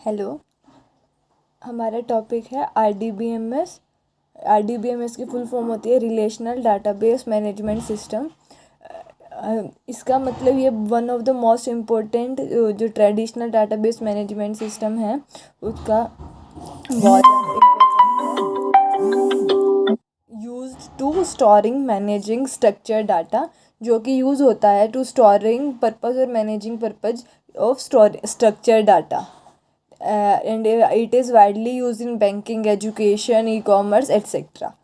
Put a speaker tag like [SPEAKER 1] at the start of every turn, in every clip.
[SPEAKER 1] Hello. हमारा topic है RDBMS. RDBMS की फुल फॉर्म होती है रिलेशनल डाटाबेस मैनेजमेंट सिस्टम। इसका मतलब ये one of the most important जो ट्रेडिशनल डाटाबेस मैनेजमेंट सिस्टम है उसका बहुत used to storing managing structure data, जो कि यूज़ होता है टू स्टोरिंग पर्पज़ और managing purpose of structure data and it is widely used in banking, education, e-commerce, etc.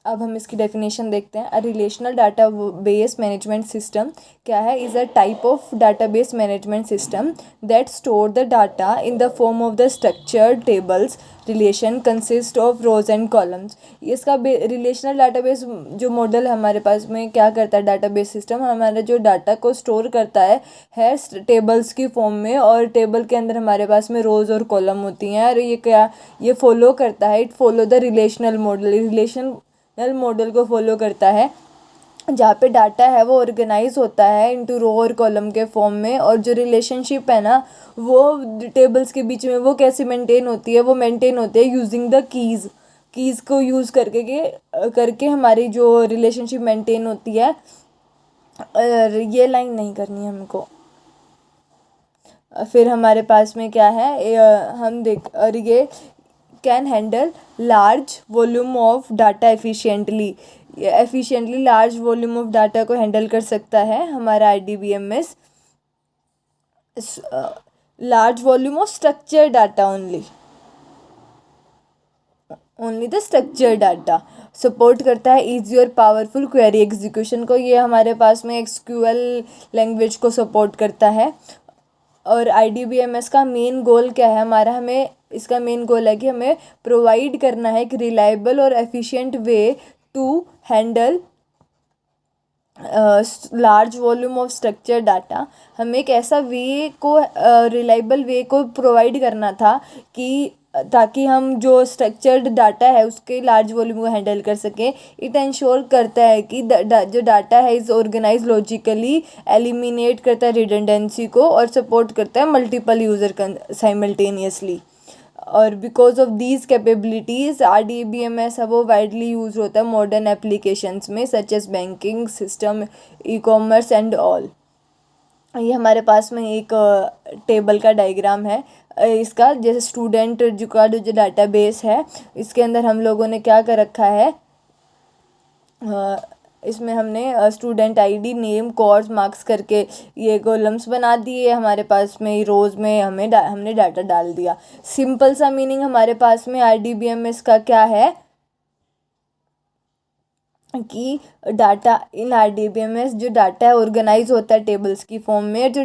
[SPEAKER 1] अब हम इसकी डेफिनेशन देखते हैं। A relational database management system क्या है? Is a type of database management system that store the data in the form of the structured tables. Relation consist of rows and columns. इसका relational database जो model हमारे पास में क्या करता है, डाटाबेस सिस्टम हमारा जो डाटा को स्टोर करता है टेबल्स की फॉर्म में, और टेबल के अंदर हमारे पास में रोज़ और कॉलम होती हैं। और ये फॉलो करता है, it follow the relational model को फॉलो करता है, जहाँ पे डाटा है वो ऑर्गेनाइज होता है इनटू रो और कॉलम के फॉर्म में। और जो रिलेशनशिप है ना वो टेबल्स के बीच में वो कैसे मेंटेन होती है, वो मेंटेन होती है यूजिंग द कीज़ को यूज़ करके हमारी जो रिलेशनशिप मेंटेन होती है। ये लाइन नहीं करनी है हमको। फिर हमारे पास में क्या है, हम देख और ये can handle large volume of data efficiently large volume of data को हैंडल कर सकता है हमारा RDBMS. Large volume of structure data only the structure data support करता है इजी और पावरफुल क्वेरी एग्जीक्यूशन को। ये हमारे पास में एसक्यूएल लैंग्वेज को सपोर्ट करता है। और आईडीबीएमएस का मेन गोल क्या है हमारा, इसका मेन गोल है कि हमें प्रोवाइड करना है एक रिलायबल और efficient way to handle large volume of structure data. हमें एक ऐसा रिलायबल वे को प्रोवाइड करना था कि ताकि हम जो स्ट्रक्चर्ड डाटा है उसके लार्ज वॉल्यूम को हैंडल कर सकें। इट इंश्योर करता है कि जो डाटा है इज़ ऑर्गेनाइज लॉजिकली, एलिमिनेट करता है रिडंडेंसी को, और सपोर्ट करता है मल्टीपल यूज़र साइमल्टेनियसली। और because of these capabilities RDBMS है वो वाइडली यूज होता है मॉडर्न एप्लीकेशंस में, such as banking system, e commerce and all. ये हमारे पास में एक टेबल का डायग्राम है इसका। जैसे स्टूडेंट जो डाटाबेस है इसके अंदर हम लोगों ने क्या कर रखा है, इसमें हमने student ID, name, course, marks करके ये कॉलम्स बना दिए। हमारे पास में रोज़ में हमने डाटा डाल दिया। सिंपल सा मीनिंग हमारे पास में आरडीबीएमएस का क्या है कि डाटा इन आरडीबीएमएस जो डाटा है ऑर्गेनाइज होता है टेबल्स की फॉर्म में। जो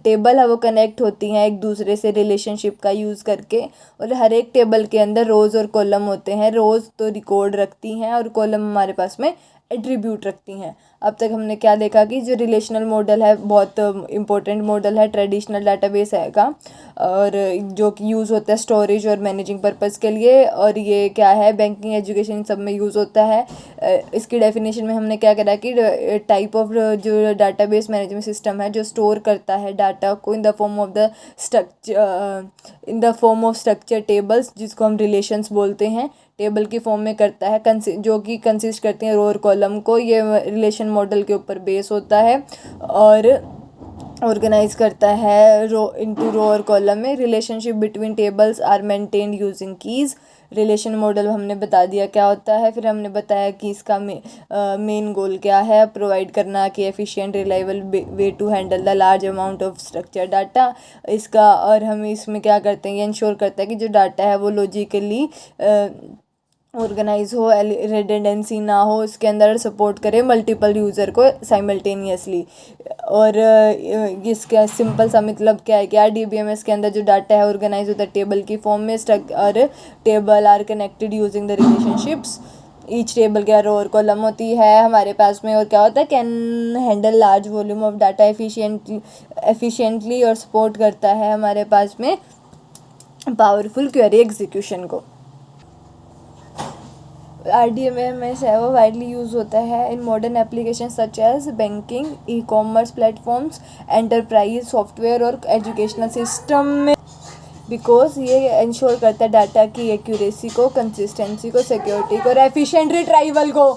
[SPEAKER 1] टेबल है वो कनेक्ट होती हैं एक दूसरे से रिलेशनशिप का यूज़ करके, और हर एक टेबल के अंदर रोज़ और कॉलम होते हैं। रोज़ तो रिकॉर्ड रखती हैं और कॉलम हमारे पास में एट्रीब्यूट रखती हैं। अब तक हमने क्या देखा कि जो रिलेशनल मॉडल है बहुत इंपॉर्टेंट मॉडल है ट्रेडिशनल डाटाबेस है का, और जो कि यूज़ होता है स्टोरेज और मैनेजिंग पर्पज़ के लिए। और ये क्या है बैंकिंग, एजुकेशन सब में यूज़ होता है। इसकी डेफिनेशन में हमने क्या करा कि टाइप ऑफ जो डाटाबेस मैनेजमेंट सिस्टम है जो स्टोर करता है डाटा को इन the form of structure tables, जिसको हम रिलेशंस बोलते हैं, टेबल की फॉर्म में करता है, जो कि कंसिस्ट करती हैं रो और कॉलम को। ये रिलेशन मॉडल के ऊपर बेस होता है और ऑर्गेनाइज करता है रो और कॉलम में। Relationship between tables are maintained using keys. Relation model हमने बता दिया क्या होता है। फिर हमने बताया कि इसका मेन गोल क्या है, प्रोवाइड करना कि efficient reliable way to handle the large amount of structure data इसका। और हम इसमें क्या करते हैं, ये इंश्योर करता है कि जो डाटा है वो लॉजिकली ऑर्गेनाइज हो, रिडंडेंसी ना हो इसके अंदर, सपोर्ट करे मल्टीपल यूज़र को साइमल्टेनियसली। और इसका सिंपल सा मतलब क्या है कि आरडीबीएमएस के अंदर जो डाटा है ऑर्गेनाइज होता है टेबल की फॉर्म में, और table are connected using the relationships. Each table के रो और कॉलम होती है हमारे पास में। और क्या होता है, can handle large volume of data efficiently, और सपोर्ट करता है हमारे पास में पावरफुल क्वेरी एग्जीक्यूशन को। आरडीबीएमएस है वो वाइडली यूज़ होता है in modern application such as banking, e commerce platforms, enterprise software और एजुकेशनल सिस्टम में। बिकॉज ये इंश्योर करता है डाटा की एक्यूरेसी को, कंसिस्टेंसी को, सिक्योरिटी को और एफिशिएंट रिट्राइवल को।